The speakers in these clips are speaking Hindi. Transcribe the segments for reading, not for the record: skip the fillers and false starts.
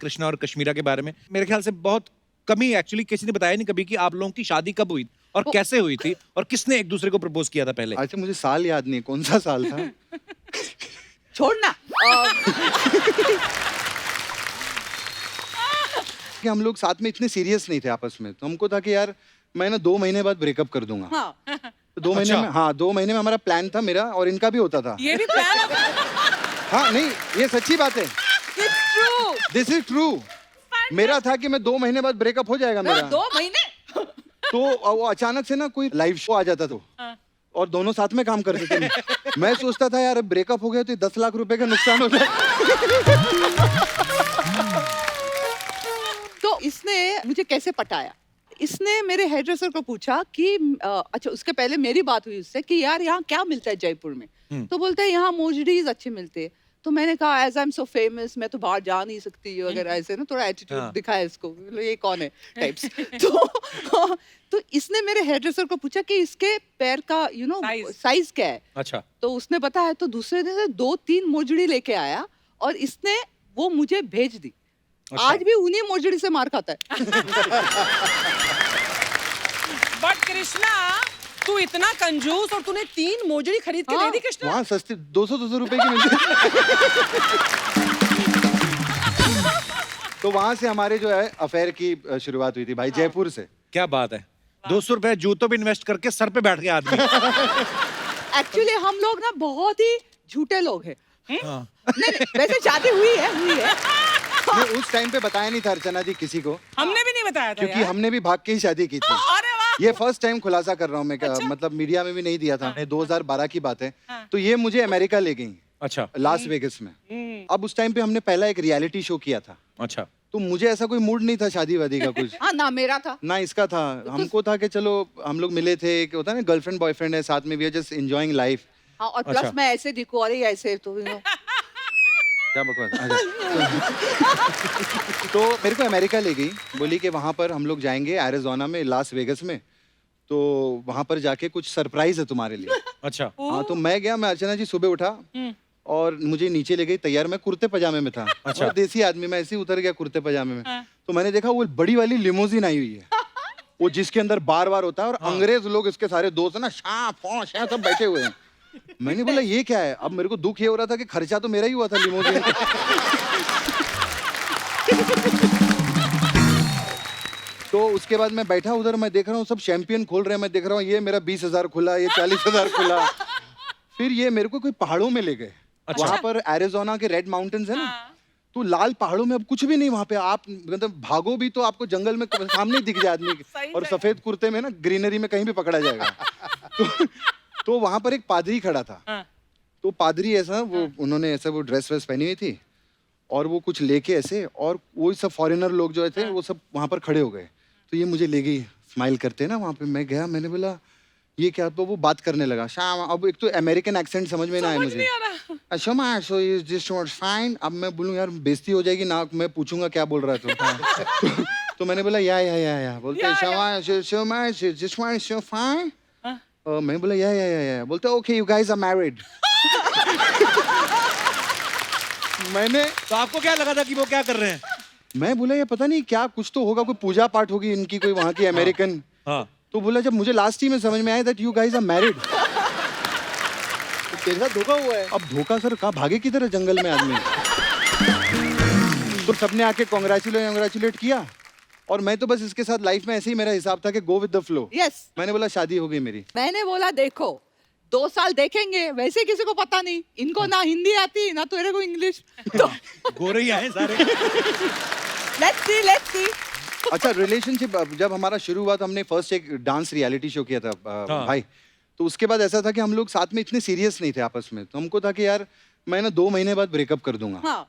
कृष्णा और कश्मीरा के बारे में मेरे ख्याल से बहुत कमी एक्चुअली किसी ने बताया नहीं कभी कि आप लोगों की शादी कब हुई और कैसे हुई थी और किसने एक दूसरे को प्रपोज किया था पहले। अच्छा मुझे साल याद नहीं कौन सा साल था। छोड़ना कि हम लोग साथ में इतने सीरियस नहीं थे आपस में, तो हमको था कि यार मैं ना 2 महीने बाद ब्रेकअप कर दूंगा। हाँ। तो 2 महीने में, हाँ 2 महीने में हमारा प्लान था मेरा और इनका भी होता था। ये भी प्लान हाँ नहीं ये सच्ची बात है, दिस इज ट्रू। मेरा था कि मैं 2 महीने बाद ब्रेकअप हो जाएगा मेरा। 2 महीने तो वो अचानक से ना कोई लाइव शो आ जाता तो और दोनों साथ में काम करते थे। मैं सोचता था यार ब्रेकअप हो गया तो 10 लाख रुपए का नुकसान हो जाए। तो इसने मुझे कैसे पटाया? इसने मेरे हेयर ड्रेसर को पूछा कि अच्छा उसके पहले मेरी बात हुई उससे कि यार यहाँ क्या मिलता है जयपुर में। तो बोलते हैं यहाँ मोजडीज अच्छे मिलते हैं। तो मैंने कहा as I am so famous मैं तो बाहर जा नहीं सकती अगर ऐसे ना थोड़ा एटीट्यूड दिखाया इसको, ये कौन है टाइप्स। तो इसने मेरे हेयर ड्रेसर को पूछा कि इसके पैर का साइज क्या है। अच्छा। तो उसने बताया, तो दूसरे दिन 2-3 मोजड़ी लेके आया और इसने वो मुझे भेज दी। अच्छा। आज भी उन्हीं मोजड़ी से मार खाता है। बट कृष्णा तू इतना कंजूस और तूने 3 मोजड़ी खरीद के दे दी कृष्णा। वहाँ सस्ती 200 रुपए की मिलती तो वहां से हमारे जो है अफेयर की शुरुआत हुई थी भाई, जयपुर से। क्या बात है, 200 रुपए जूतों पे इन्वेस्ट करके सर पे बैठ गया आदमी। एक्चुअली हम लोग ना बहुत ही झूठे लोग हैं। नहीं, वैसे शादी हुई है। नहीं, उस टाइम पे बताया नहीं था अर्चना जी किसी को। हमने भी नहीं बताया था क्योंकि हमने भी भाग के ही शादी की थी। अरे वाह। ये फर्स्ट टाइम खुलासा कर रहा हूँ मैं। अच्छा? मतलब मीडिया में भी नहीं दिया था। 2012 की बात है। तो ये मुझे अमेरिका ले गई। अच्छा। लास वेगस में। अब उस टाइम पे हमने पहला एक रियलिटी शो किया था। अच्छा। तो मुझे ऐसा कोई मूड नहीं था शादी वादी का कुछ। हाँ, ना मेरा था ना इसका था। हमको था कि चलो हम लोग मिले थे, कि होता है ना गर्लफ्रेंड बॉयफ्रेंड है साथ में, we are just enjoying life. और प्लस मैं ऐसे दिखूं, अरे ऐसे तो क्या बकवास। तो मेरे को अमेरिका ले गई, बोली कि वहां पर हम लोग जाएंगे एरिज़ोना में, लास वेगस में, तो वहां पर जाके कुछ सरप्राइज है तुम्हारे लिए। अच्छा। हाँ तो मैं गया, मैं अर्चना जी सुबह उठा और मुझे नीचे ले गई तैयार, मैं कुर्ते पजामे में था। अच्छा। और देसी आदमी, मैं ऐसे ही उतर गया कुर्ते पजामे में। तो मैंने देखा वो बड़ी वाली लिमोजिन आई हुई है, वो जिसके अंदर बार बार होता है, और अंग्रेज लोग इसके सारे दोस्त ना शाह फौश सब बैठे हुए हैं। मैंने बोला ये क्या है? अब मेरे को दुख ये हो रहा था कि खर्चा तो मेरा ही हुआ था लिमोजिन। तो उसके बाद मैं बैठा उधर, मैं देख रहा हूँ सब चैंपियन खोल रहे हैं, मैं देख रहा हूँ ये मेरा 20,000 खुला, ये 40,000 खुला। फिर ये मेरे को कोई पहाड़ों में ले गए। अच्छा। वहां पर एरिज़ोना के रेड माउंटेन्स है ना, तो लाल पहाड़ों में अब कुछ भी नहीं वहां पे, आप मतलब भागो भी तो आपको जंगल में सामने दिख जाए आदमी, और सफेद कुर्ते में ना ग्रीनरी में कहीं भी पकड़ा जाएगा। तो वहां पर एक पादरी खड़ा था। तो पादरी ऐसा वो उन्होंने ऐसा वो ड्रेस वेस पहनी हुई थी और वो कुछ लेके ऐसे, और वो सब फॉरेनर लोग जो थे वो सब वहां पर खड़े हो गए। तो ये मुझे ले गई स्माइल करते ना वहां पे। मैं गया, मैंने बोला ये क्या? तो वो बात करने लगा शाम। अब एक तो अमेरिकन एक्सेंट समझ में ना आया मुझे। अच्छा सो इज दिस फाइन। अब मैं बोलूं यार बेइज्जती हो जाएगी ना, मैं पूछूंगा क्या बोल रहा है तो मैंने बोला या बोलते शमा फाइन। मैं बोला या बोलते okay you guys are married. मैंने तो आपको क्या लगा था कि वो क्या कर रहे हैं? मैं बोला ये पता नहीं क्या, कुछ तो होगा, कोई पूजा पाठ होगी इनकी कोई वहां की अमेरिकन। हाँ। तो बोला जब मुझे लास्ट ही में समझ में आया that you guys are married. तेरे साथ धोखा हुआ है। अब धोखा सर कहाँ, भागे किधर है जंगल में आदमी। तो सबने आके कांग्रेचुलेट किया, और मैं तो बस इसके साथ लाइफ में ऐसे ही मेरा हिसाब था कि go with the flow. Yes. मैंने बोला शादी हो गई मेरी। मैंने बोला देखो 2 साल देखेंगे, वैसे किसी को पता नहीं, इनको ना हिंदी आती ना तेरे को इंग्लिश, तो गोरे ही हैं सारे। Let's see. अच्छा रिलेशनशिप जब हमारा शुरू हुआ तो हमने फर्स्ट एक डांस रियलिटी शो किया था भाई। तो उसके बाद ऐसा था कि हम लोग साथ में इतने सीरियस नहीं थे आपस में, तो हमको था कि यार मैं ना 2 महीने बाद ब्रेकअप कर दूंगा। हाँ।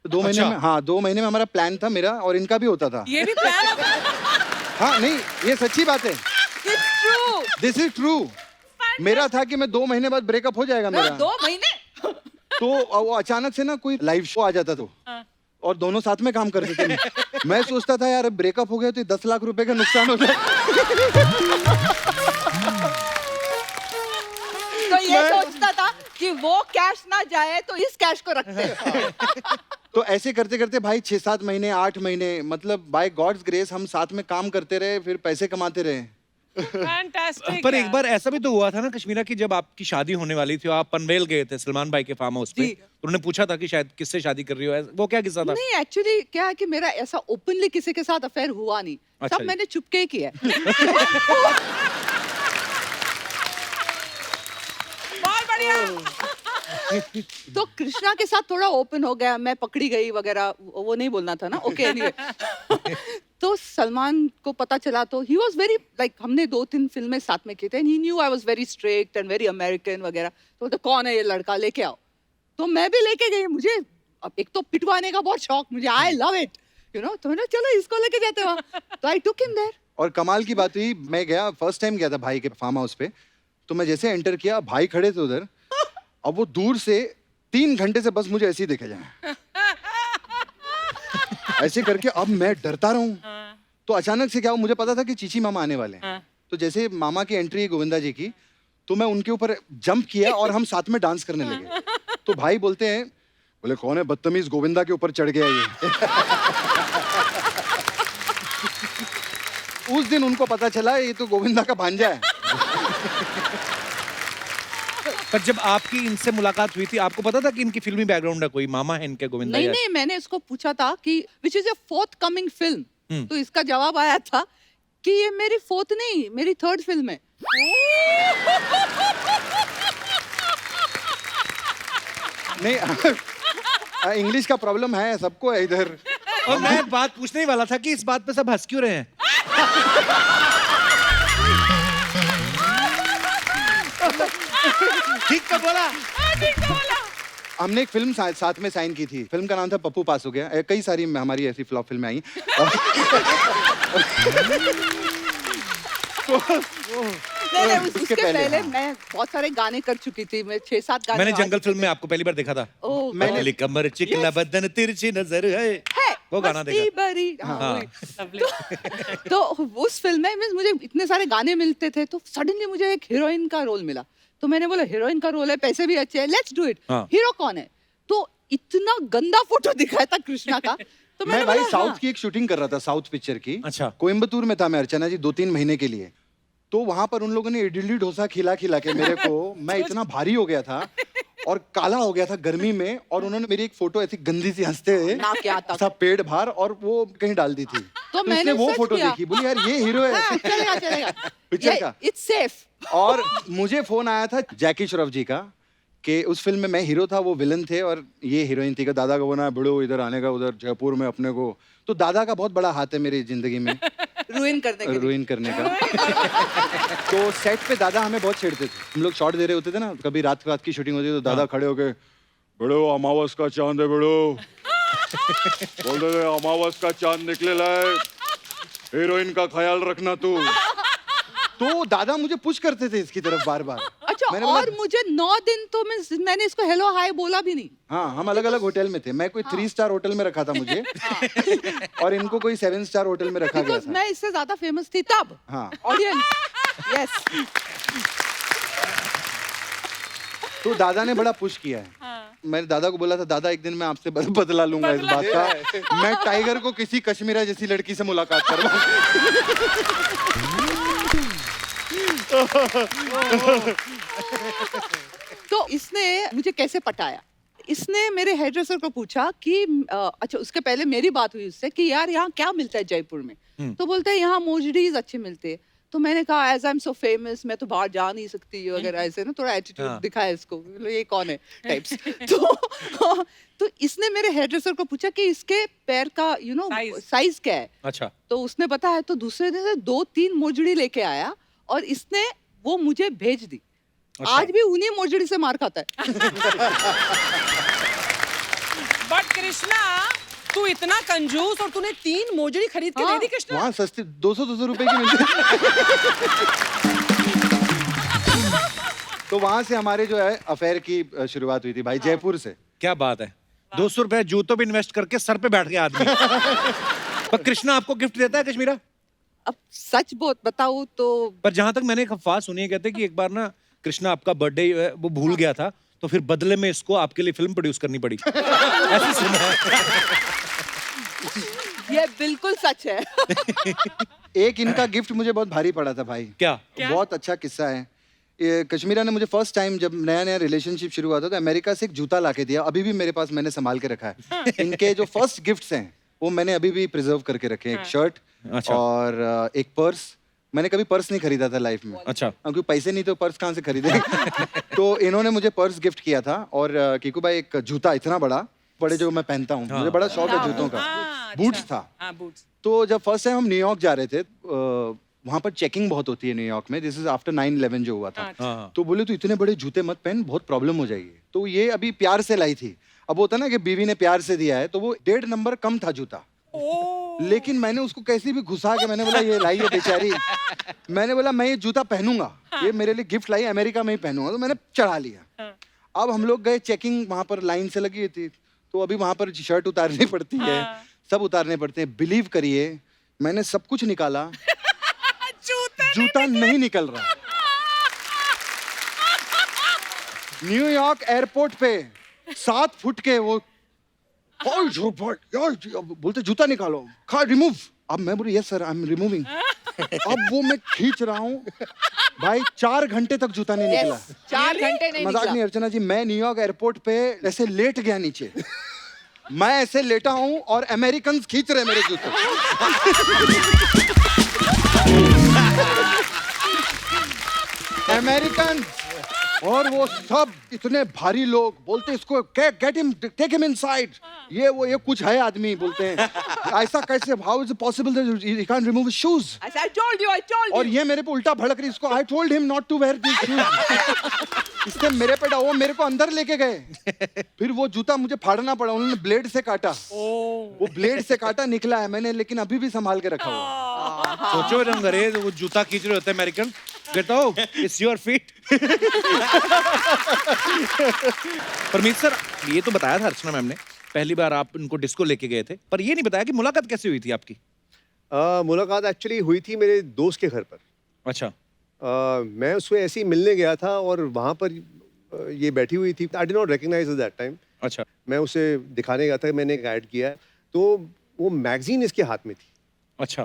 तो 2 महीने में, हाँ 2 महीने में हमारा प्लान था मेरा, और इनका भी होता था। ये भी प्लान। हाँ नहीं ये सच्ची बात है, दिस इज ट्रू। मेरा था कि मैं 2 महीने बाद ब्रेकअप हो जाएगा मेरा। 2 महीने तो वो अचानक से ना कोई लाइव शो आ जाता तो और दोनों साथ में काम करते थे। मैं सोचता था यार ब्रेकअप हो गया तो 10 लाख रुपए का नुकसान हो जाए। तो ये सोचता था कि वो कैश ना जाए तो इस कैश को रखते। तो ऐसे करते करते भाई 6-7 महीने 8 महीने मतलब बाय गॉड्स ग्रेस हम साथ में काम करते रहे, फिर पैसे कमाते रहे। फैंटास्टिक। पर एक बार ऐसा भी तो हुआ था ना कश्मीरा की जब आपकी शादी होने वाली थी, आप पनवेल गए थे सलमान भाई के फार्म हाउस पे, जी। तो उन्होंने पूछा था कि शायद किससे शादी कर रही हो, वो क्या किस्सा था? नहीं एक्चुअली क्या है कि मेरा ऐसा ओपनली किसी के साथ अफेयर हुआ नहीं, अच्छा सब जी। मैंने चुपके ही किया है। बहुत बढ़िया। तो कृष्णा के साथ थोड़ा ओपन हो गया, मैं पकड़ी गई वगैरह, वो नहीं बोलना था ना, ओके एनीवे। तो सलमान को पता चला तो ही वाज वेरी लाइक, हमने 2-3 फिल्में साथ में की थे, he knew I was very strict and very American वगैरह। तो बोलते कौन है ये लड़का, लेके आओ। तो मैं भी लेके गई, मुझे अब एक तो पिटवाने का बहुत शौक मुझे, I love it you know. तो मैंने चलो इसको लेके जाते हैं वहाँ। तो आई टुक हिम देयर। और कमाल की बात हुई, मैं गया फर्स्ट टाइम गया था भाई के फार्म हाउस पे, तो मैं जैसे एंटर किया भाई खड़े थे उधर, अब वो दूर से 3 घंटे से बस मुझे ऐसे ही देखे जाए ऐसे करके। अब मैं डरता रहा हूँ, तो अचानक से क्या हुआ, मुझे पता था कि चीची मामा आने वाले हैं। तो जैसे मामा की एंट्री गोविंदा जी की, तो मैं उनके ऊपर जंप किया और हम साथ में डांस करने लगे। तो भाई बोलते हैं, बोले कौन है बदतमीज गोविंदा के ऊपर चढ़ गया ये। उस दिन उनको पता चला ये तो गोविंदा का भांजा है। पर जब आपकी इनसे मुलाकात हुई थी, आपको पता था कि इनकी फिल्मी बैकग्राउंड है, कोई मामा है इनके गोविंदा? नहीं या- नहीं, मैंने इसको पूछा था कि which is a fourth coming film, तो इसका जवाब आया था कि ये मेरी फोर्थ नहीं, मेरी थर्ड फिल्म है। नहीं इंग्लिश का प्रॉब्लम है, सबको है इधर। और मैं बात पूछने ही वाला था कि इस बात पे सब हंस क्यों रहे हैं? ठीक तो बोला। हमने एक फिल्म साथ में साइन की थी, फिल्म का नाम था पप्पू पास हो गया। कई सारी हमारी ऐसी फ्लॉप फिल्में आई। नहीं, उसके उसके पहले, पहले हाँ। मैं बहुत सारे गाने कर चुकी थी, मैं 6-7 गाने मैंने गा जंगल चुकी फिल्म में थी। आपको पहली बार देखा था। ओह, मैंने- पतली कमर चिकना बदन तिरछी नजर है, है, वो गाना मस्ती देखा। भरी, हाँ, हाँ। वही। तो उस फिल्म में means मुझे इतने सारे गाने मिलते थे, तो सडनली मुझे एक हीरोइन का रोल मिला। तो मैंने बोला हीरोइन का रोल है, पैसे भी अच्छे हैं, लेट्स डू इट। हाँ। हीरो कौन है? तो इतना गंदा फोटो दिखाया था कृष्णा का। तो मैं मैंने भाई बोला, साउथ हाँ। की एक शूटिंग कर रहा था, साउथ पिक्चर की। अच्छा। कोयम्बतूर में था मैं अर्चना जी 2-3 महीने के लिए। तो वहां पर उन लोगों ने इडली डोसा खिला खिला के मेरे को, मैं इतना भारी हो गया था और काला हो गया था गर्मी में, और उन्होंने मेरी एक फोटो ऐसी गंदी सी हंसते हुए ना क्या तक। सब पेट बाहर और वो कहीं डाल दी थी। तो मैंने इसने वो सच फोटो किया। देखी, बोली यार ये हीरो है। हाँ, चलेगा चलेगा, पिक्चर का। It's safe. और मुझे फोन आया था जैकी श्रॉफ जी का कि उस फिल्म में मैं हीरो था, वो विलन थे और ये हीरोइन थी। कि दादा को बोला बड़ो इधर आने का, उधर जयपुर में अपने को। तो दादा का बहुत बड़ा हाथ है मेरी जिंदगी में रुइन करने के लिए। रुइन करने का। तो सेट पे दादा हमें बहुत छेड़ते थे। हम लोग शॉट दे रहे होते थे ना, कभी रात की शूटिंग होती है तो दादा खड़े होके, बड़ो अमावस का चांद है बड़ो, बोल रहे अमावस का चांद निकले लाए, हीरोइन का ख्याल रखना तू। तो दादा मुझे पुश करते थे इसकी तरफ बार बार। अच्छा, मैंने बोला- और मुझे 9 दिन तो मैंने इसको हेलो हाय बोला भी नहीं। हाँ, हम अलग अलग होटल में थे। मैं कोई 3 स्टार होटल में रखा था मुझे, और इनको कोई 7 स्टार होटल में रखा गया बिकॉज था। मैं इससे ज्यादा फेमस थी तब। हाँ। Audience, yes. तो दादा ने बड़ा पुश किया है। मैंने दादा को बोला था, दादा एक दिन मैं आपसे बदला लूंगा इस बात का, मैं टाइगर को किसी कश्मीरा जैसी लड़की से मुलाकात करवाऊंगा। तो इसने मुझे कैसे पटाया? इसने मेरे हेयर ड्रेसर को पूछा कि अच्छा, उसके पहले मेरी बात हुई उससे कि यार यहाँ क्या मिलता है जयपुर में? तो बोलते हैं यहाँ मोजडीज अच्छे मिलते हैं। तो मैंने कहा as I am so famous, मैं तो बाहर जा नहीं सकती वगैरह, ऐसे ना थोड़ा एटीट्यूड हाँ। दिखाया इसको, मतलब ये कौन है टाइप्स। तो इसने मेरे हेयर ड्रेसर को पूछा कि इसके पैर का यू नो Size. साइज क्या है? अच्छा। तो उसने बताया, तो दूसरे दिन से 2-3 मोजड़ी लेके आया और इसने वो मुझे भेज दी। अच्छा। आज भी उन्हीं मोजड़ी से मार खाता है। बट कृष्णा, तू इतना कंजूस और तूने 3 मोजड़ी खरीद के हाँ। दे दी कृष्णा। वहाँ सस्ती 200-200 रुपए की मिलती तो वहां से हमारे जो है अफेयर की शुरुआत हुई थी भाई, जयपुर से। क्या बात है, 200 रुपए जूतों पे इन्वेस्ट करके सर पे बैठ गया आदमी। पर कृष्णा आपको गिफ्ट देता है कश्मीरा? अब सच बहुत बताऊं तो पर जहां तक मैंने एक अफवाह सुनी है, कहते हैं कि एक बार ना कृष्णा आपका बर्थडे वो भूल गया था, तो फिर बदले में इसको आपके लिए फिल्म प्रोड्यूस करनी पड़ी। ऐसे सुना है। ये बिल्कुल सच है। एक इनका गिफ्ट मुझे बहुत भारी पड़ा था भाई। क्या? बहुत अच्छा किस्सा है। ये कश्मीरा ने मुझे फर्स्ट टाइम जब नया नया रिलेशनशिप शुरू हुआ था तो अमेरिका से एक जूता लाके दिया, अभी भी मेरे पास, मैंने संभाल के रखा है। इनके जो फर्स्ट गिफ्ट्स हैं वो मैंने अभी भी प्रिजर्व करके रखे हैं। एक शर्ट अच्छा। और एक पर्स। मैंने कभी पर्स नहीं खरीदा था लाइफ में। अच्छा। क्योंकि पैसे नहीं तो पर्स कहाँ से खरीदे। तो इन्होंने मुझे पर्स गिफ्ट किया था और कीकू भाई एक जूता इतना बड़ा, बड़े जो मैं पहनता हूँ, मुझे बड़ा शौक है जूतों का। बूट्स था। बूट्स। तो जब फर्स्ट टाइम हम न्यूयॉर्क जा रहे थे, वहाँ पर चेकिंग बहुत होती है न्यूयॉर्क में। दिस इज आफ्टर 9/11 जो हुआ था। हाँ। तो बोले तो इतने बड़े जूते मत पहन, बहुत प्रॉब्लम हो जाएगी। तो ये अभी प्यार से लाई थी। अब होता ना कि बीवी ने प्यार से दिया है, तो वो 1.5 नंबर कम था जूता। लेकिन मैंने उसको कैसे भी घुसा के मैंने बोला ये लाई है बेचारी, मैंने बोला मैं ये जूता पहनूंगा, ये मेरे लिए गिफ्ट लाई, अमेरिका में ही पहनूंगा। तो मैंने चढ़ा लिया। अब हम लोग गए चेकिंग, वहां पर लाइन से लगी थी, तो अभी वहां पर शर्ट उतारनी पड़ती है, सब उतारने पड़ते हैं। बिलीव करिए मैंने सब कुछ निकाला, जूता नहीं निकल रहा। न्यूयॉर्क एयरपोर्ट पे 7 फुट के वो बोलते जूता निकालो, खा रिमूव। अब मैं बोली yes sir I am removing. अब वो मैं खींच रहा हूँ भाई, 4 घंटे तक जूता नहीं निकला। 4 घंटे नहीं मजाक निकला। नहीं अर्चना जी, मैं न्यूयॉर्क एयरपोर्ट पे ऐसे लेट गया नीचे। मैं ऐसे लेटा हूँ और अमेरिकन खींच रहे मेरे जूते। अमेरिकन और वो सब इतने भारी लोग बोलते इसको get him, take him inside. ये वो ये कुछ है आदमी, बोलते हैं ऐसा कैसे, how is it possible that he can't remove his shoes. I told you, I told you. और ये मेरे पे उल्टा भड़क रही, इसको I told him not to wear this shoes. इसने मेरे पे वो मेरे को अंदर लेके गए। फिर वो जूता मुझे फाड़ना पड़ा, उन्होंने ब्लेड से काटा। वो ब्लेड से काटा, निकला है मैंने, लेकिन अभी भी संभाल के रखा हुआ। सोचो रंगरेज वो जूता खींच रहे होते हैं अमेरिकन, कहता हो it's your feet. Parmeet sir, ये तो बताया था अर्चना मैम ने, पहली बार आप उनको डिस्को लेके गए थे, पर ये नहीं बताया कि मुलाकात कैसे हुई थी आपकी। मुलाकात एक्चुअली हुई थी मेरे दोस्त के घर पर। अच्छा। मैं उससे ऐसे ही मिलने गया था और वहाँ पर ये बैठी हुई थी। I did not recognise that time. अच्छा। मैं उसे दिखाने गया था, मैंने एक ऐड किया है, तो वो मैगजीन इसके हाथ में थी। अच्छा।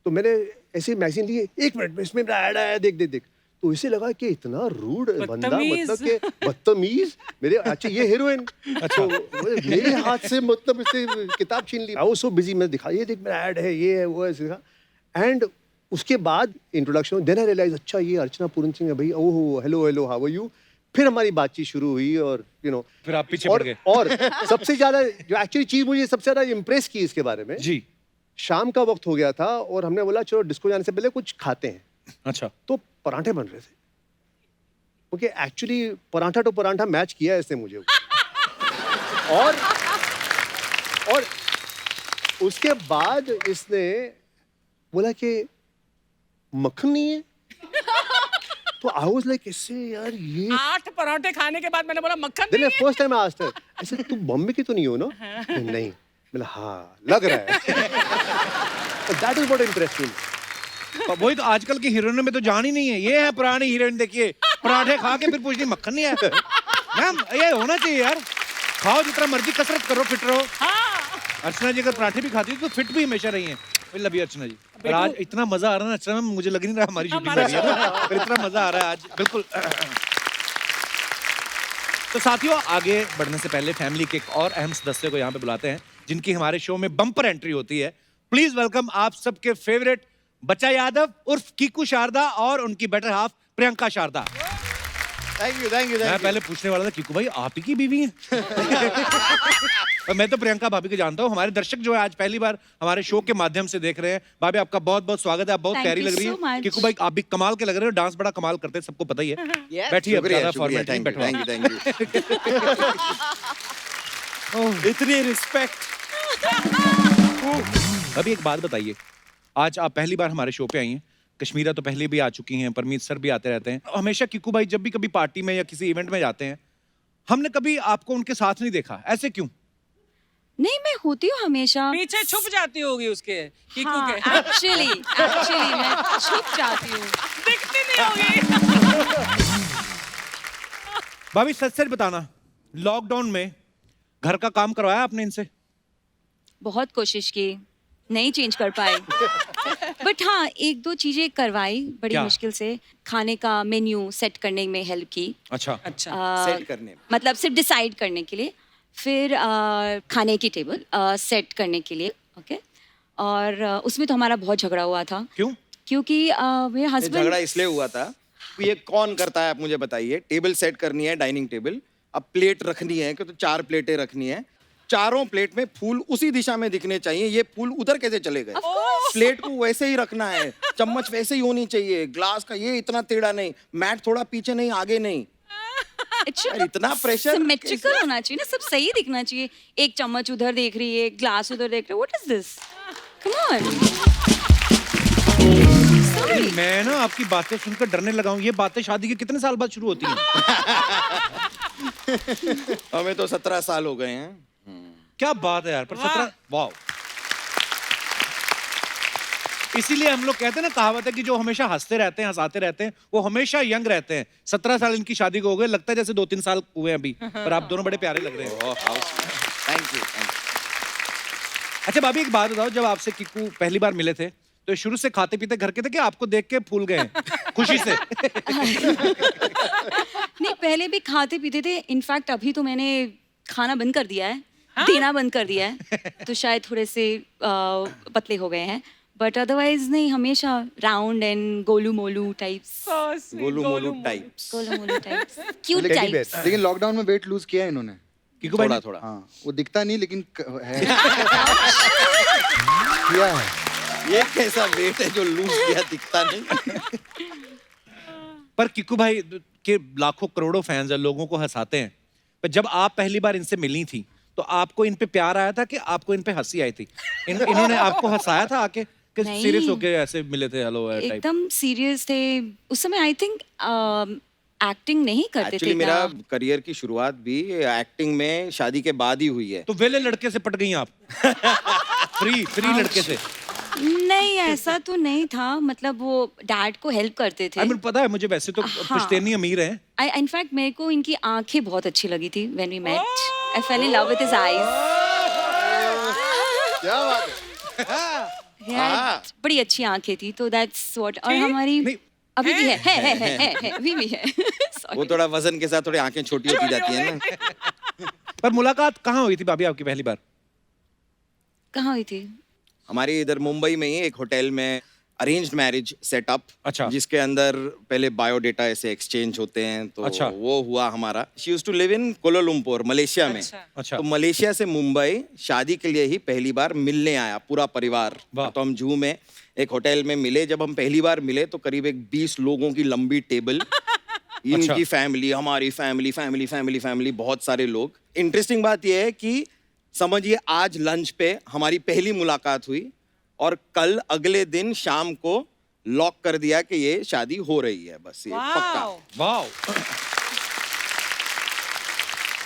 तो मैंने ऐसे मैगजीन लिए, 1 मिनट में इसमें ऐड आया, देख देख देख। तो इसे लगा कि इतना रूड बंदा, मतलब कि बदतमीज। मेरे अच्छा ये हीरोइन, अच्छा मेरे हाथ से मतलब इससे किताब छीन ली। आई वाज सो बिजी, मैं दिखा, ये देख मेरा ऐड है, ये है वो है। एंड उसके बाद इंट्रोडक्शन, देन आई रियलाइज अच्छा ये अर्चना पूरन सिंह है भाई। Oh hello hello how are you. फिर हमारी बातचीत शुरू हुई और फिर आप पीछे पड़ गए। और सबसे ज्यादा जो एक्चुअली चीज मुझे सबसे ज्यादा इम्प्रेस की इसके बारे में जी, शाम का वक्त हो गया था और हमने बोला चलो डिस्को जाने से पहले कुछ खाते हैं। अच्छा। तो पराठे बन रहे थे, क्योंकि actually paratha to paratha match किया है इसने मुझे। और उसके बाद इसने बोला कि मक्खन नहीं है। तो आई वाज लाइक इससे यार ये 8 पराठे खाने के बाद मैंने बोला मक्खन देन नहीं है? First time I asked her, ऐसे तू बॉम्बे की तो नहीं हो ना? नहीं। मैंने हाँ लग रहा है। That is what interest me. वही तो, आजकल की हीरोइनों में तो जान ही नहीं है। ये है पुरानी हीरोइन, देखिए पराठे खा के फिर पूछनी मक्खन नहीं है। मैम ये होना चाहिए यार, खाओ जितना मर्जी, कसरत करो, फिट रहो। अर्चना जी अगर पराठे भी खाती है तो फिट भी हमेशा रही हैं। लव यू अर्चना जी। पर आज इतना मजा आ रहा है ना अर्चना मैम, मुझे लग नहीं रहा हमारी शूटिंग कर रही है ना, पर इतना मजा आ रहा है आज, बिल्कुल। तो साथियों, आगे बढ़ने से पहले फैमिली के एक और अहम सदस्य को यहाँ पे बुलाते हैं, जिनकी हमारे शो में बम्पर एंट्री होती है। प्लीज वेलकम आप सबके फेवरेट बच्चा यादव उर्फ कीकू शारदा और उनकी better half Priyanka Sharda. Thank you मैं पहले पूछने वाला था कीकू भाई आप ही की बीवी हैं? और मैं तो प्रियंका भाभी को जानता हूँ। हमारे दर्शक जो है आज पहली बार हमारे शो के माध्यम से देख रहे हैं। भाभी आपका बहुत बहुत स्वागत है, आप बहुत प्यारी लग रही है। कीकू भाई आप भी कमाल के लग रहे हो, डांस बड़ा कमाल करते हैं, सबको पता ही है। बैठिए, अब ज्यादा फॉर्मेलिटी में बैठो। इतनी रिस्पेक्ट। अभी एक बात बताइए, आज आप पहली बार हमारे शो पे आई हैं। कश्मीरा तो पहले भी आ चुकी हैं, परमीत सर भी आते रहते हैं। हमेशा कीकू भाई जब भी कभी पार्टी में या किसी इवेंट में जाते हैं, हमने कभी आपको उनके साथ नहीं देखा, ऐसे क्यों? नहीं, मैं होती हूँ हमेशा। पीछे छुप जाती होगी उसके, कीकू हाँ, के। एक्चुअली मैं छुप जाती हूँ। दिखती नहीं होगी। भाभी सच सच बताना, लॉकडाउन में घर का काम करवाया आपने इनसे? बहुत कोशिश की, नहीं चेंज कर पाए। बट हाँ, एक दो चीजें करवाई बड़ी क्या? मुश्किल से। खाने का मेन्यू सेट करने में हेल्प की। अच्छा। अच्छा। सेट करने में। मतलब सिर्फ डिसाइड करने के लिए, फिर खाने की टेबल सेट करने के लिए। ओके। और उसमें तो हमारा बहुत झगड़ा हुआ था, क्यों? क्योंकि मेरे ये हस्बैंड झगड़ा इसलिए हुआ था, ये कौन करता है आप मुझे बताइए। टेबल सेट करनी है, डाइनिंग टेबल, अब प्लेट रखनी है, तो 4 प्लेटें रखनी है, चारों प्लेट में फूल उसी दिशा में दिखने चाहिए, ये फूल उधर कैसे चले गए? प्लेट को वैसे ही रखना है, चम्मच वैसे ही होनी चाहिए, ग्लास का ये इतना टेढ़ा नहीं, मैट थोड़ा पीछे नहीं आगे नहीं। यार, इतना प्रेशर सिमेट्रिकल होना चाहिए ना, सब सही दिखना चाहिए। एक चम्मच उधर देख रही है, ग्लास उधर देख रही है, what is this? Come on. Sorry. मैं ना आपकी बातें सुनकर डरने लगा हूँ। ये बातें शादी के कितने साल बाद शुरू होती हैं? हमें तो 17 साल हो गए हैं। क्या बात है यार, पर 17, वाह। इसीलिए हम लोग कहते हैं ना, कहावत है कि जो हमेशा हंसते रहते हैं, हंसाते रहते हैं, वो हमेशा यंग रहते हैं। 17 साल इनकी शादी को हो गए, लगता है जैसे 2-3 साल हुए अभी, पर आप दोनों बड़े प्यारे लग रहे हैं। Thank you. अच्छा भाभी, एक बात बताओ, जब आपसे किक्कू पहली बार मिले थे तो शुरू से खाते पीते घर के थे कि आपको देख के फूल गए खुशी से? नहीं, पहले भी खाते पीते थे। इनफैक्ट अभी तो मैंने खाना बंद कर दिया है, देना बंद कर दिया है, तो शायद थोड़े से पतले हो गए हैं। बट अदरवाइज नहीं, हमेशा round and Golu Molu types. Golu Molu types. Golu Molu types, cute Teddy types. bear। लेकिन लॉकडाउन में वेट लूज किया है इन्होंने। किक्कू भाई थोड़ा ने? थोड़ा। हाँ, वो दिखता नहीं लेकिन है। किया है। ये कैसा वेट है जो लूज किया दिखता नहीं? पर किक्कू भाई के लाखों करोड़ों फैंस हैं, लोगों को हंसाते हैं, पर जब आप पहली बार इनसे मिली थी तो आपको इन पे प्यार आया था कि आपको इन पे हंसी आई थी? इन्होंने आपको हंसाया था आके कि नहीं। सीरियस होके ऐसे मिले थे हेलो टाइप? एकदम सीरियस थे उस समय। आई थिंक एक्टिंग नहीं करते एक्चुअली थे मेरा ना। करियर की शुरुआत भी एक्टिंग में शादी के बाद ही हुई है। तो वेले लड़के से पट गई आप? फ्री लड़के से? नहीं, ऐसा तो नहीं था। मतलब वो डैड को हेल्प करते थे। आई मीन पता है मुझे, वैसे तो पुश्तैनी अमीर है। इनफैक्ट मेरे को इनकी आंखें बहुत अच्छी लगी थी when we met. I fell in love with his eyes. क्या बात है? बड़ी अच्छी आंखें थी, तो दैट्स व्हाट। और हमारी नहीं। अभी भी है, अभी भी है। वो थोड़ा वजन के साथ थोड़ी आंखें छोटी होती जाती हैं ना। पर मुलाकात कहाँ हुई थी भाभी आपकी पहली बार? कहाँ हुई थी? हमारी इधर मुंबई में ही एक होटल में अरेंज्ड मैरिज सेटअप, अच्छा। जिसके अंदर पहले बायोडेटा ऐसे एक्सचेंज होते हैं, तो अच्छा। वो हुआ हमारा। She used to live in Kuala Lumpur, Malaysia में। अच्छा। तो मलेशिया से मुंबई शादी के लिए ही पहली बार मिलने आया पूरा परिवार। वाह। तो हम जूहू में एक होटल में मिले। जब हम पहली बार मिले तो करीब एक 20 लोगों की लंबी टेबल, इनकी फैमिली, हमारी फैमिली, फैमिली, बहुत सारे लोग। इंटरेस्टिंग बात यह है कि समझिए आज लंच पे हमारी पहली मुलाकात हुई और कल अगले दिन शाम को लॉक कर दिया कि ये शादी हो रही है। बस ये पक्का। वाओ।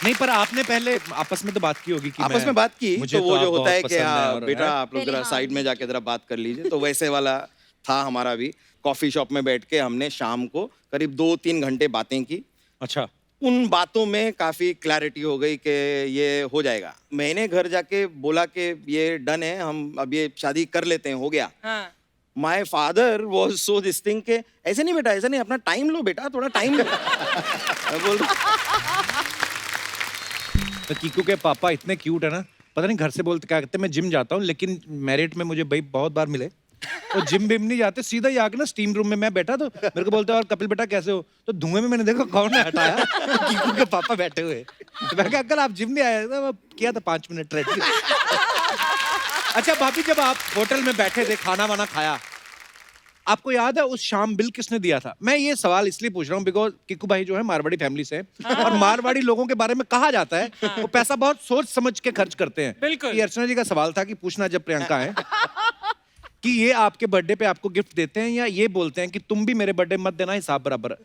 नहीं, पर आपने पहले आपस में तो बात की होगी कि आपस में बात की मुझे तो वो आप जो होता बहुत है कि पसंद हाँ और बेटा है। आप लोग पहले जरा हाँ, साइड में जाके जरा बात कर लीजिए, तो वैसे वाला था हमारा भी। कॉफी शॉप में बैठ के हमने शाम को करीब 2-3 घंटे बातें की। अच्छा। उन बातों में काफी क्लैरिटी हो गई कि ये हो जाएगा। मैंने घर जाके बोला कि ये डन है, हम अब ये शादी कर लेते हैं, हो गया। My father was so this thing के ऐसे नहीं बेटा, ऐसा नहीं, अपना टाइम लो बेटा, थोड़ा टाइम लो। मैं बोल तो कीकू के पापा इतने क्यूट है ना, पता नहीं घर से बोलते क्या कहते हैं, मैं जिम जाता हूँ, लेकिन मैरिट में मुझे भाई बहुत बार मिले और जिम बिम नहीं जाते, सीधा ही आके ना स्टीम रूम में मैं बैठा तो मेरे को बोलते हैं और कपिल बेटा कैसे हो, तो धुएं में मैंने देखा कौन ने हटाया, कीकू के पापा बैठे हुए। तो मैं कहा अंकल आप जिम नहीं आए थे? किया था 5 मिनट ट्रेडमिल। अच्छा भाभी, जब आप होटल में बैठे थे, खाना वाना खाया, आपको याद है उस शाम बिल किसने दिया था? मैं ये सवाल इसलिए पूछ रहा हूँ बिकॉज किक्कू भाई जो है मारवाड़ी फैमिली से है और मारवाड़ी लोगों के बारे में कहा जाता है वो पैसा बहुत सोच समझ के खर्च करते हैं। बिल्कुल। ये अर्चना जी का सवाल था कि पूछना जब प्रियंका है कि ये आपके बर्थडे पे आपको गिफ्ट देते हैं या ये बोलते हैं कि तुम भी मेरे बर्थडे मत देना, हिसाब बराबर।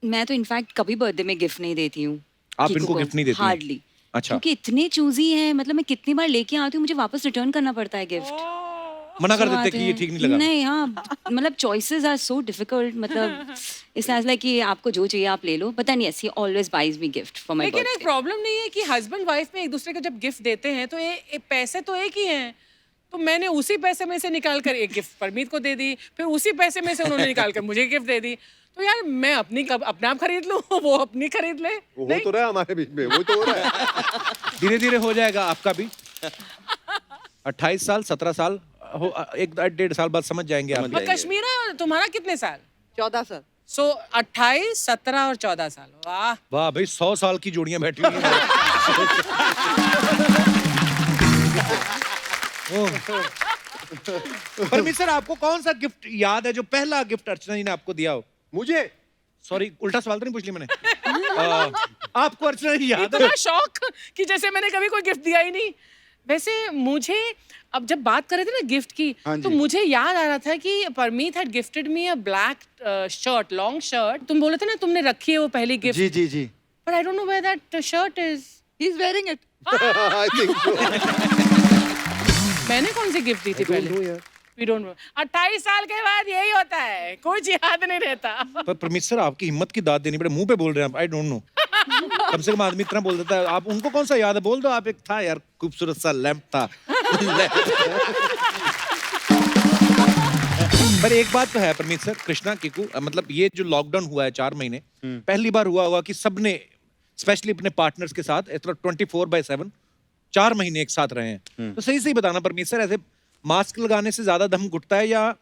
मैं तो इनफैक्ट कभी बर्थडे में गिफ्ट नहीं देती हूँ। आप इनको गिफ्ट नहीं देती हैं? हार्डली। अच्छा। क्योंकि इतने चूजी हैं, मतलब मैं कितनी बार लेके आती हूँ, मुझे वापस रिटर्न करना पड़ता है गिफ्ट। मना कर So देते कि ये आते ठीक नहीं हैं। लगा। नहीं, हाँ, मतलब चॉइसेस आर सो डिफिकल्ट, मतलब इट्स लाइक कि आपको जो चाहिए आप ले लो, but then yes he always buys me gift for my लेकिन एक बर्थडे। प्रॉब्लम नहीं है कि हस्बैंड वाइफ में एक दूसरे को जब गिफ्ट देते हैं तो ये पैसे तो एक ही हैं, तो मैंने उसी पैसे में से निकाल कर एक गिफ्ट परमीत को दे दी, फिर उसी पैसे में से उन्होंने निकाल कर मुझे गिफ्ट दे दी, तो यार मैं अपनी अपने आप खरीद लूं, वो अपनी खरीद ले। वो हो तो रहा है हमारे बीच में, वो तो हो रहा है। धीरे धीरे हो जाएगा आपका भी। 28 साल 17 साल हो, 1-1.5 साल बाद समझ जाएंगे आप। और कश्मीरा तुम्हारा कितने साल? 14 साल। सो 28, 17 और 14 साल। वाह वाह भाई, 100 साल की जोड़ियां बैठी हुई हैं। परमीत सर, आपको कौन सा गिफ्ट याद है जो पहला गिफ्ट अर्चना जी ने आपको दिया हो? मुझे सॉरी, उल्टा सवाल तो नहीं पूछ लिया मैंने। आपको अर्चना जी याद है? इतना शौक कि जैसे मैंने कभी कोई गिफ्ट दिया ही नहीं। वैसे मुझे अब जब बात कर रहे थे ना गिफ्ट की, तो मुझे याद आ रहा था कि Parmeet had gifted me a black shirt, long shirt. तुम बोले थे ना तुमने रखी है वो पहली गिफ्ट। जी जी जी। But I don't know where that shirt is. He is wearing it. I think so. मैंने कौन सी गिफ्ट दी थी पहले? We don't know. 28 साल के बाद यही होता है, कुछ याद नहीं रहता। पर परमीत सर, आपकी हिम्मत की दाद देनी पड़े, मुंह पे बोल रहे हैं आप। आई डोंट नो। कम से कम आदमी इतना बोल देता है। आप उनको कौन सा याद है? बोल दो आप। एक था यार, खूबसूरत सा लैंप था। पर एक बात तो है परमीत सर, कृष्णा कीकू, मतलब ये जो लॉकडाउन हुआ है 4 महीने, पहली बार हुआ होगा कि सबने स्पेशली अपने पार्टनर्स के साथ 24/7 4 महीने एक साथ रहे हैं। तो सही सही बताना परमीत सर, ऐसे मास्क लगाने से ज्यादा दम घुटता है या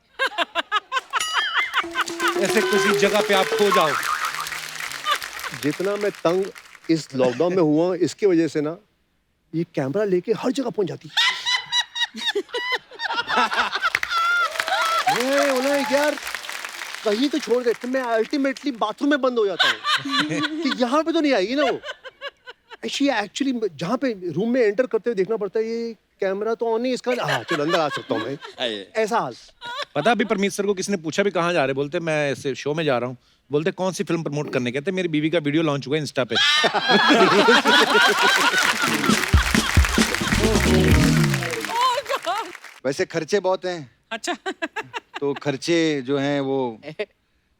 ऐसे किसी जगह पे आप खो जाओ? जितना मैं तंग इस लॉकडाउन में हुआ हूं, इसकी वजह से ना ये कैमरा लेके हर जगह पहुंच जाती। मैं बोला यार कहीं तो छोड़ दे, तो मैं अल्टीमेटली बाथरूम में बंद हो जाता हूँ कि यहाँ पे तो नहीं आएगी ना वो। एक्चुअली जहाँ पे रूम में एंटर करते हुए देखना पड़ता है, ये कैमरा तो ऑन नहीं, इसका हाँ चलो अंदर आ सकता हूँ मैं, ऐसा हाल। पता अभी परमीत सर को किसने पूछा भी कहाँ जा रहे, बोलते मैं ऐसे शो में जा रहा हूँ। बोलते कौन सी फिल्म प्रमोट करने? कहते मेरी बीवी का वीडियो लॉन्च हुआ इंस्टा पे। वैसे खर्चे बहुत हैं, अच्छा तो खर्चे जो हैं वो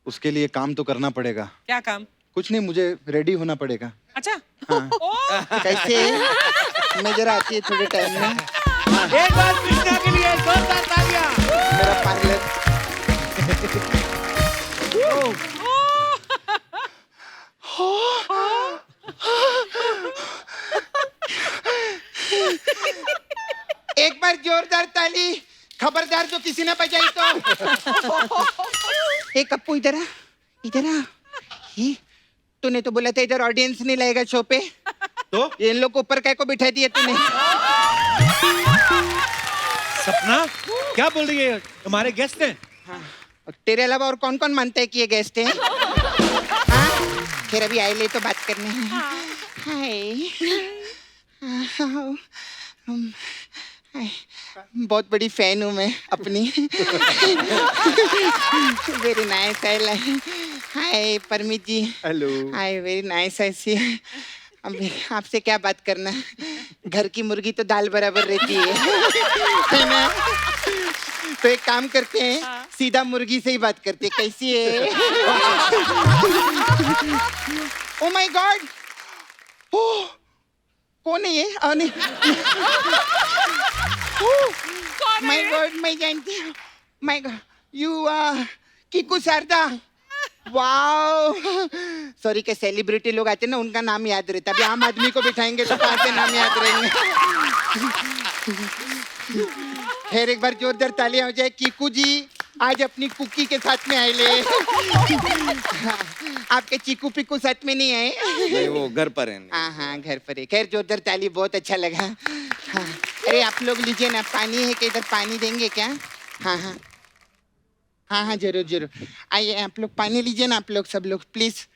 उसके लिए काम तो करना पड़ेगा। क्या काम? कुछ नहीं, मुझे रेडी होना पड़ेगा। अच्छा हाँ। ओह, कैसे मैं जरा आती है थोड़े टाइम में। एक बार कृष्णा के लिए जोरदार तालियां। मेरा पार्लर एक बार जोरदार ताली, खबरदार जो किसी ने बजाई तो। एक कप्पू इधर आ, इधर आ। ये तूने तो बोला था इधर ऑडियंस नहीं लगेगा शो पे, तो ये इन लोग को ऊपर काय को बिठा दिया तूने? सपना क्या बोल रही है? हमारे गेस्ट हैं। और तेरे अलावा और कौन कौन मानता है कि ये गेस्ट है? हाँ? फिर अभी आए ले तो बात करनी है। हाय, बहुत बड़ी फैन हूँ मैं अपनी। Very nice. Hi Parmeet ji. Hello. Hi, very nice. ऐसी अब आपसे क्या बात करना, घर की मुर्गी तो दाल बराबर रहती है ना? तो एक काम करते हैं, सीधा मुर्गी से ही बात करते हैं। कैसी है? ओ माय गॉड, कौन है ये? नहीं, माय गॉड, मैं जानती हूँ। My god, you Kiku Sharda. Wow, sorry, के सेलिब्रिटी लोग आते हैं ना, उनका नाम याद रहता है। अभी आम आदमी को बिठाएंगे तो कहाँ से नाम याद रहेंगे? फिर एक बार जोरदार तालियां हो जाए। कीकू जी आज अपनी कुकी के साथ में आए ले। आपके चीकू पिकू साथ में नहीं आए? नहीं, वो घर पर है। हाँ हाँ, घर पर है। खैर जोरदार ताली, बहुत अच्छा लगा। हाँ, अरे आप लोग लीजिए ना, पानी है कि इधर पानी देंगे क्या? हाँ हाँ हाँ हाँ, जरूर जरूर। आइए आप लोग पानी लीजिए ना, आप लोग सब लोग प्लीज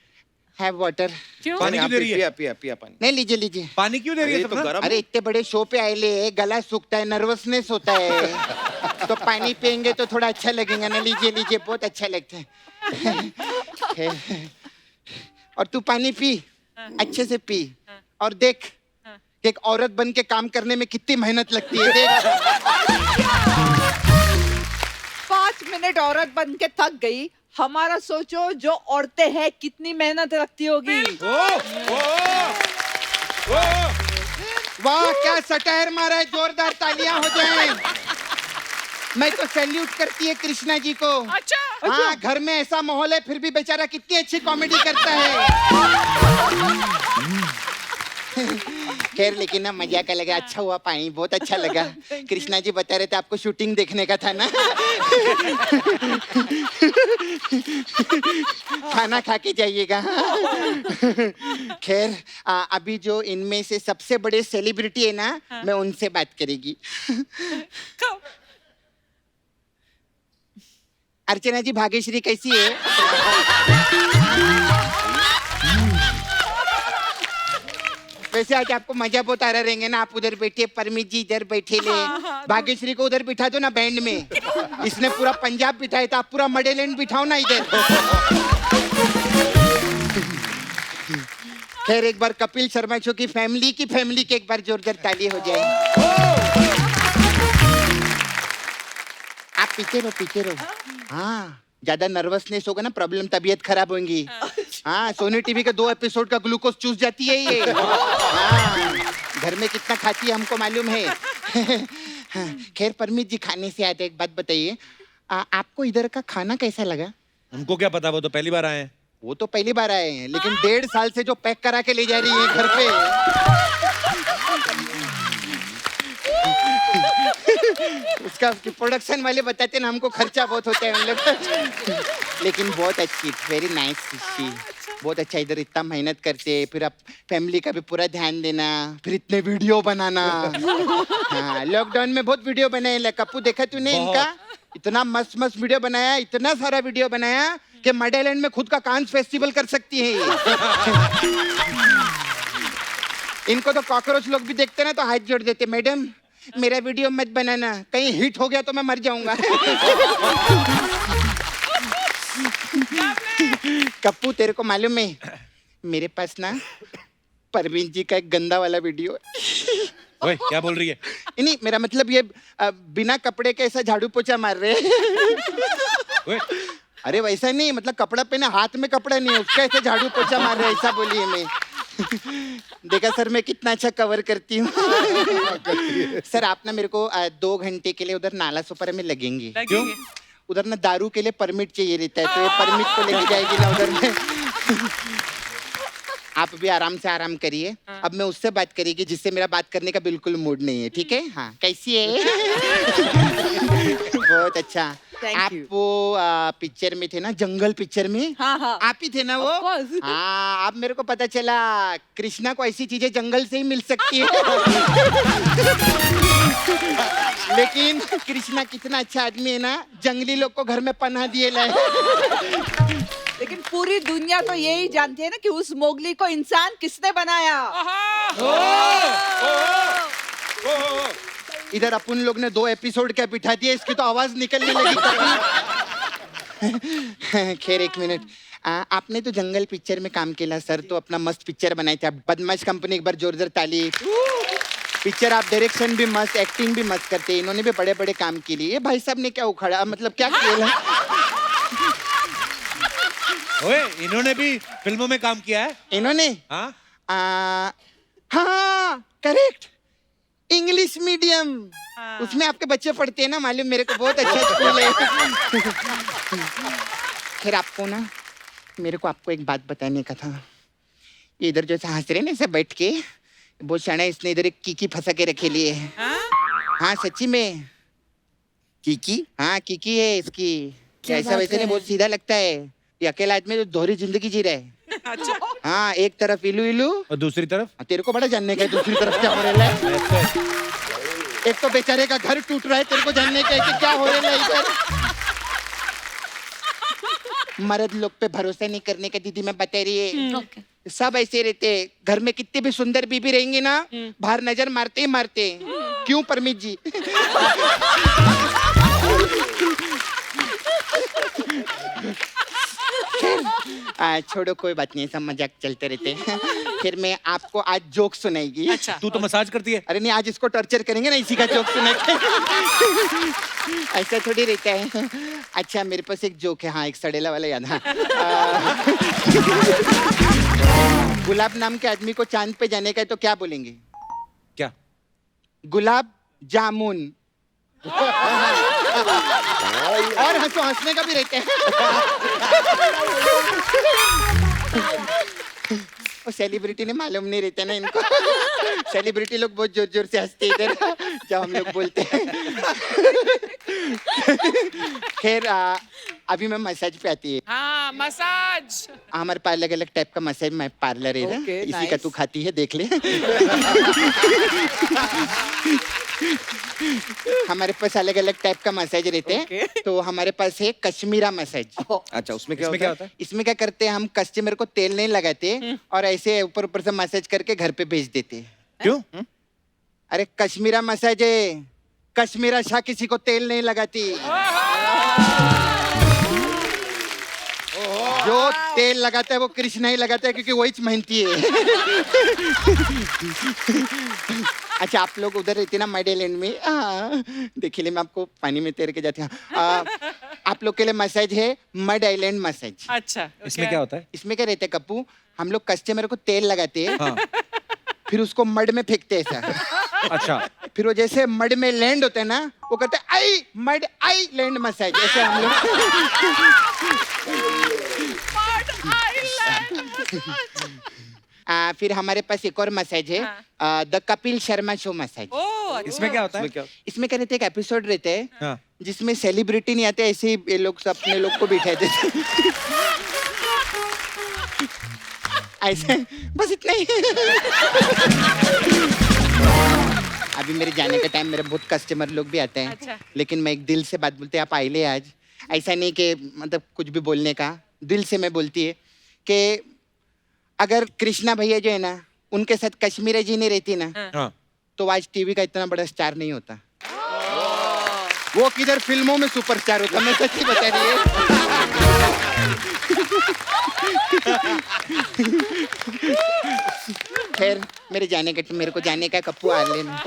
हैव वाटर। क्यों? पानी क्यों दे रही है? पिया पानी। नहीं, लीजिए लीजिए। पानी क्यों दे रही है तो सपना? गरम अरे इतने बड़े शो पे आए ले, गला सूखता है, नर्वसनेस होता है, तो पानी पियेंगे तो थोड़ा अच्छा लगेगा ना। लीजिए लीजिए, बहुत अच्छा लगता है। और तू पानी पी, अच्छे से पी, और देख कि एक औरत बन के काम करने में कितनी मेहनत लगती है। देख मिनट औरत बन के थक गई, हमारा सोचो जो औरतें हैं कितनी मेहनत रखती होगी। वाह क्या सटायर मारा है, जोरदार तालियां हो जाएं। मैं तो सैल्यूट करती है कृष्णा जी को। अच्छा हाँ, घर में ऐसा माहौल है फिर भी बेचारा कितनी अच्छी कॉमेडी करता है। खैर लेकिन ना मजा का लगा, अच्छा हुआ पानी, बहुत अच्छा लगा। कृष्णा जी बता रहे थे आपको शूटिंग देखने का था ना। खाना खा के जाइएगा। खैर अभी जो इनमें से सबसे बड़े सेलिब्रिटी है ना, मैं उनसे बात करेगी। अर्चना जी, भाग्यश्री कैसी है? वैसे आज आपको मजा बहुत आ रहा रहेंगे ना, आप उधर बैठे, परमित जी इधर बैठे ले, भाग्यश्री को उधर बिठा दो ना बैंड में। इसने पूरा पंजाब बिठाया था, आप पूरा मडेलैंड बिठाओ ना इधर। खैर एक बार कपिल शर्मा शो की फैमिली के एक बार जोरदार ताली हो जाए। आप पीछे रहो। हाँ, ज्यादा नर्वसनेस होगा ना, प्रॉब्लम, तबीयत खराब होगी। हाँ, सोनी टीवी के 2 एपिसोड का ग्लूकोज चूस जाती है ये। हाँ, घर में कितना खाती है हमको मालूम है। खैर परमित जी, खाने से आते एक बात बताइए, आपको इधर का खाना कैसा लगा? हमको क्या पता, वो तो पहली बार आए हैं। वो तो पहली बार आए हैं, लेकिन 1.5 साल से जो पैक करा के ले जा रही है घर पे, उसका प्रोडक्शन वाले बताते ना हमको खर्चा बहुत होता है हम लोग। लेकिन बहुत अच्छी, वेरी नाइस सी, बहुत अच्छा। इधर इतना मेहनत करते, फिर आप फैमिली का भी पूरा ध्यान देना, फिर इतने वीडियो बनाना। हाँ, लॉकडाउन में बहुत वीडियो बनाए। कप्पू देखा तूने इनका? इतना मस्त मस्त वीडियो बनाया, इतना सारा वीडियो बनाया कि मडेलैंड में खुद का कांस फेस्टिवल कर सकती है ये। इनको तो कॉकरोच लोग भी देखते ना तो हाथ जोड़ देते, मैडम मेरा वीडियो मत बनाना, कहीं हिट हो गया तो मैं मर जाऊंगा। कप्पू तेरे को मालूम है, मेरे पास ना परवीन जी का एक गंदा वाला वीडियो है। ओए, क्या बोल रही है? नहीं, मेरा मतलब ये बिना कपड़े के ऐसा झाड़ू पोछा मार रहे हैं। अरे वैसा नहीं, मतलब कपड़ा पहने, हाथ में कपड़ा नहीं है, उसका ऐसे झाड़ू पोछा मार रहे हैं, ऐसा बोलिए। मैं देखा सर मैं कितना अच्छा कवर करती हूँ। सर आप ना मेरे को 2 घंटे के लिए उधर नाला सोपारा में लगेंगे। क्यों? उधर ना दारू के लिए परमिट चाहिए रहता है, तो ये परमिट को लेके जाएगी ना उधर में। आप भी आराम से आराम करिए। अब मैं उससे बात करेगी जिससे मेरा बात करने का बिल्कुल मूड नहीं है, ठीक है? हाँ, कैसी है? बहुत अच्छा। आप वो पिक्चर में थे ना, जंगल पिक्चर में? हाँ। आप ही थे ना वो? हाँ, अब मेरे को पता चला कृष्णा को ऐसी चीजें जंगल से ही मिल सकती है। लेकिन कृष्णा कितना अच्छा आदमी है ना, जंगली लोग को घर में पनाह दिए लाए। लेकिन पूरी दुनिया तो यही जानती है ना कि उस मोगली को इंसान किसने बनाया। इधर अपन लोग ने 2 एपिसोड क्या बिठा दिया, इसकी तो आवाज निकलने लगी। खैर एक मिनट, आपने तो जंगल पिक्चर में काम किया सर, तो अपना मस्त पिक्चर बनाए थे आप, बदमाश कंपनी, एक बार जोरदार ताली। पिक्चर आप डायरेक्शन भी मस्त, एक्टिंग भी मस्त करते, इन्होंने भी बड़े बड़े काम के लिए। भाई साहब ने क्या उखाड़ा, मतलब क्या किया? ओए, इन्होंने भी फिल्मों में काम किया है? इन्होंने? हाँ करेक्ट, इंग्लिश मीडियम, उसमें आपके बच्चे पढ़ते हैं ना, मालूम मेरे को, बहुत अच्छा स्कूल है। खैर आपको ना, मेरे को आपको एक बात बताने का था। ये इधर जो हंस रहे ना ऐसे बैठ के, बहुत शाना, इसने इधर एक कीकी फंसा के रखे लिए है। हाँ सच्ची में कीकी, हाँ कीकी है इसकी। ऐसा वैसे नहीं, बहुत सीधा लगता है। ये अकेला आदमी जो दोहरी जिंदगी जी रहा है। अच्छा। हाँ, एक तरफ इलू इलू और दूसरी तरफ? तेरे को बड़ा जानने का है दूसरी तरफ क्या हो रहा है। एक तो बेचारे का घर टूट रहा है, तेरे को जानने का है कि क्या हो रहा है इधर। मर्द लोग पे भरोसा नहीं करने का दीदी मैं बता रही है। सब ऐसे रहते, घर में कितनी भी सुंदर बीबी रहेंगी ना, बाहर नजर मारते ही मारते। क्यों परमित जी? छोड़ो कोई बात नहीं, सब मजाक चलते रहते हैं। फिर मैं आपको आज जोक सुनाएगी। अच्छा। तू तो मसाज करती है। अरे नहीं, आज इसको टॉर्चर करेंगे ना, इसी का जोक सुना के। ऐसा थोड़ी रहता है। अच्छा मेरे पास एक जोक है, हाँ एक सड़ेला वाला याद। हाँ गुलाब नाम के आदमी को चांद पे जाने का है तो क्या बोलेंगे? क्या? गुलाब जामुन। और हंसो, हंसने का भी रहते हैं। वो सेलिब्रिटी ने मालूम नहीं रहता ना इनको। सेलिब्रिटी लोग बहुत जोर जोर से हंसते इधर जब हम लोग बोलते हैं। खैर अभी मैं मसाज पे आती है। हाँ मसाज। हमारे पास अलग अलग टाइप का मसाज में पार्लर है ना, Okay, इसी का nice. तू खाती है देख ले। हमारे पास अलग अलग टाइप का मसाज रहते हैं। तो हमारे पास है कश्मीरा मसाज। अच्छा उसमें क्या इसमें होता क्या है? होता है? इसमें क्या करते हैं हम, कस्टमर को तेल नहीं लगाते और ऐसे ऊपर ऊपर से मसाज करके घर पे भेज देते हैं। क्यों? अरे कश्मीरा मसाज है, कश्मीरा शाह किसी को तेल नहीं लगाती। जो तेल लगाता है वो कृष्णा ही लगाता है क्योंकि वही मेहनती है। अच्छा आप लोग उधर रहते ना मड आइलैंड में, देखिए मैं आपको पानी में तैर के जाती हूँ। आप लोग के लिए मसाज है मड आइलैंड मसाज। अच्छा इसमें क्या होता है? इसमें क्या रहता है कप्पू, हम लोग कस्टमर को तेल लगाते हैं, हाँ। फिर उसको मड में फेंकते हैं ऐसा। अच्छा, फिर वो जैसे मड में लैंड होता है ना, वो कहते हैं आई मड आई लैंड मसाज, ऐसे हम लोग। फिर हमारे पास एक और मसाज है, the Kapil Sharma show massage. इसमें क्या होता है? इसमें क्या रहते हैं, एक एपिसोड रहते हैं हाँ। जिसमें सेलिब्रिटी नहीं आते, ऐसे ही ये लोग सब अपने लोग को बिठा देते। ऐसे बस इतना ही। अभी मेरे जाने का टाइम, मेरे बहुत कस्टमर लोग भी आते हैं। अच्छा। लेकिन मैं एक दिल से बात बोलते हैं, आप आइले आज। ऐसा नहीं कि मतलब कुछ भी बोलने का, दिल से मैं बोलती है कि अगर कृष्णा भैया जो है ना, उनके साथ कश्मीरा जी नहीं रहती ना, हाँ। तो आज टीवी का इतना बड़ा स्टार नहीं होता। वो किधर फिल्मों में सुपरस्टार होता, मैं सच्ची बता रही है। खैर मेरे को जाने का कप्पू आ लेना।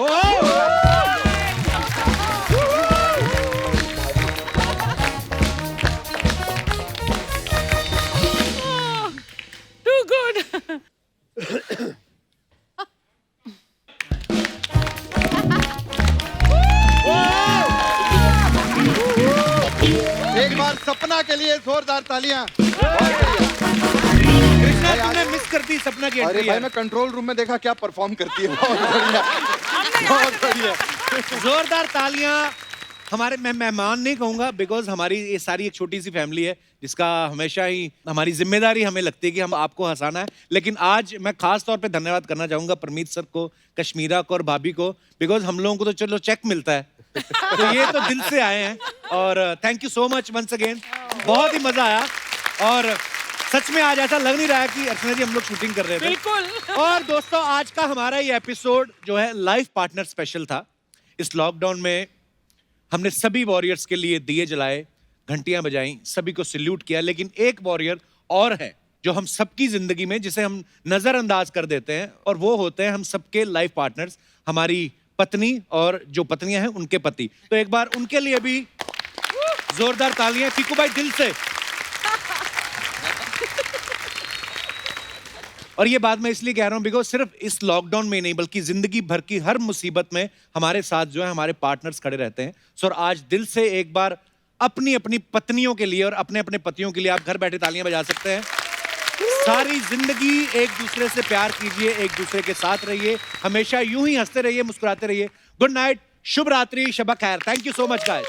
Too good. एक बार सपना के लिए जोरदार तालियां। कृष्णा तुमने मिस कर दी सपना की अरे एंट्री भाई मैं कंट्रोल रूम में देखा क्या परफॉर्म करती है, बहुत बढ़िया, बहुत बढ़िया। जोरदार तालियां। हमारे, मैं मेहमान नहीं कहूंगा बिकॉज हमारी ये सारी एक छोटी सी फैमिली है जिसका हमेशा ही हमारी जिम्मेदारी हमें लगती है कि हम आपको हंसाना है। लेकिन आज मैं खास तौर पे धन्यवाद करना चाहूंगा परमीत सर को, कश्मीरा को और भाभी को, बिकॉज हम लोगों को तो चलो चेक मिलता है, तो ये तो दिल से आए हैं। और thank you so much once again, बहुत ही मजा आया। और सच में आज ऐसा लग नहीं रहा है कि अर्चना जी हम लोग शूटिंग कर रहे थे। बिल्कुल। और दोस्तों आज का हमारा ये एपिसोड जो है लाइफ पार्टनर स्पेशल था। इस लॉकडाउन में हमने सभी वॉरियर्स के लिए दिए जलाए, घंटियां बजाई, सभी को सल्यूट किया। लेकिन एक वॉरियर और है जो हम सबकी जिंदगी में, जिसे हम नजरअंदाज कर देते हैं, और वो होते हैं हम सबके लाइफ पार्टनर्स, हमारी पत्नी और जो पत्नियां हैं उनके पति। तो एक बार उनके लिए भी जोरदार तालियां फीकू भाई दिल से। और ये बात मैं इसलिए कह रहा हूं बिकॉज सिर्फ इस लॉकडाउन में नहीं बल्कि जिंदगी भर की हर मुसीबत में हमारे साथ जो है हमारे पार्टनर्स खड़े रहते हैं। सो और आज दिल से एक बार अपनी अपनी पत्नियों के लिए और अपने अपने पतियों के लिए आप घर बैठे तालियां बजा सकते हैं। सारी जिंदगी एक दूसरे से प्यार कीजिए, एक दूसरे के साथ रहिए, हमेशा यूं ही हंसते रहिए, मुस्कुराते रहिए। गुड नाइट, शुभ रात्रि, शब खैर। Thank you so much guys.